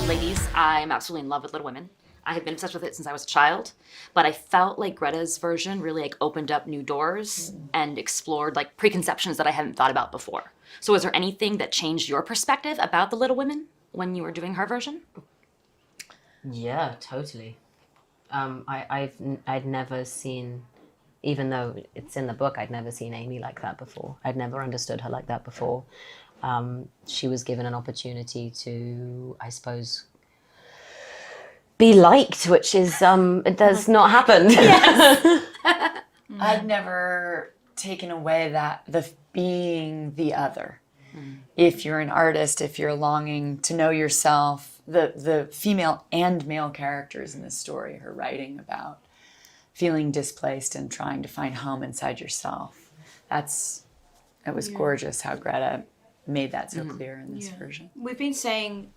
Ladies, I'm absolutely in love with Little Women. I have been obsessed with it since I was a child, but I felt like Greta's version really like opened up new doors and explored like preconceptions that I hadn't thought about before. So was there anything that changed your perspective about the Little Women when you were doing her version? Yeah, totally. I'd never seen, even though it's in the book, I'd never seen Amy like that before. I'd never understood her like that before. She was given an opportunity to, I suppose, be liked, which is it does not happen. Yes. I've never taken away that the being the other. If you're an artist, if you're longing to know yourself, the female and male characters in this story are writing about feeling displaced and trying to find home inside yourself. It was gorgeous how Greta made that so clear in this version. We've been saying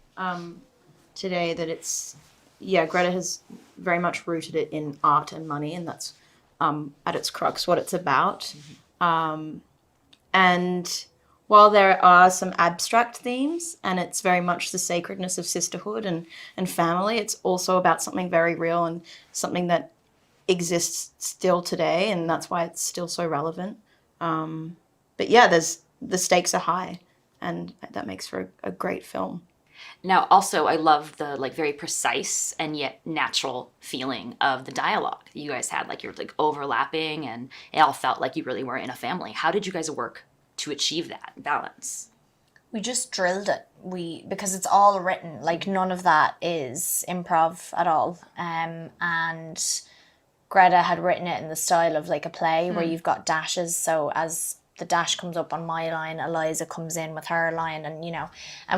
today that Greta has very much rooted it in art and money, and that's at its crux what it's about. And while there are some abstract themes, and it's very much the sacredness of sisterhood and family, it's also about something very real and something that exists still today, and that's why it's still so relevant. But yeah, the stakes are high, and that makes for a great film. Now, also, I love the like very precise and yet natural feeling of the dialogue that you guys had. Like you're like overlapping, and it all felt like you really were in a family. How did you guys work to achieve that balance? We just drilled it. Because it's all written. Like none of that is improv at all. And Greta had written it in the style of like a play where you've got dashes. So as the dash comes up on my line, Eliza comes in with her line, and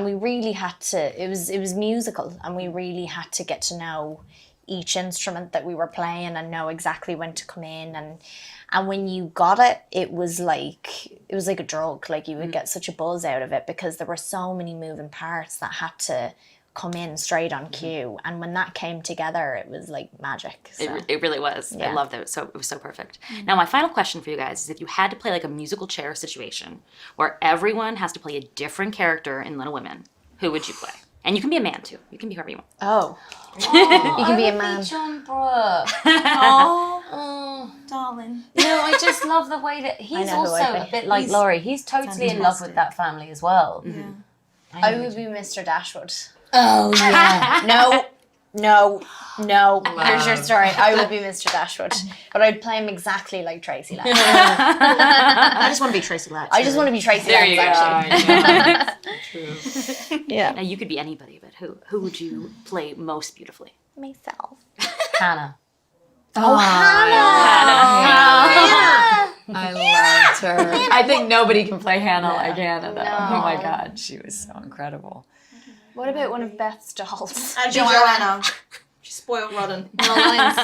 we really had to, it was musical, and we really had to get to know each instrument that we were playing and know exactly when to come in, and when you got it, it was like a drug. Like you would get such a buzz out of it because there were so many moving parts that had to come in straight on cue, and when that came together, it was like magic. So. It really was. Yeah. I loved it. It was so perfect. Now, my final question for you guys is: if you had to play like a musical chair situation where everyone has to play a different character in Little Women, who would you play? And you can be a man too. You can be whoever you want. Oh, you can be a man. John Brooke. Oh, darling. No, I just love the way that he's know who also I'd a be. bit like Laurie. He's totally in love with that family as well. Yeah. I would be Mr. Dashwood. Oh yeah. No. Here's your story. I would be Mr. Dashwood, but I'd play him exactly like Tracy Letts. I just want to be Tracy Letts. I just want to be Tracy There Letts, you go. actually. True. Yeah. Now, you could be anybody, but who would you play most beautifully? Myself. Hannah. I loved her. I think nobody can play Hannah like Hannah, though. No. Oh my God, she was so incredible. What about one of Beth's dolls? Joanna. She's spoiled rotten. No lines.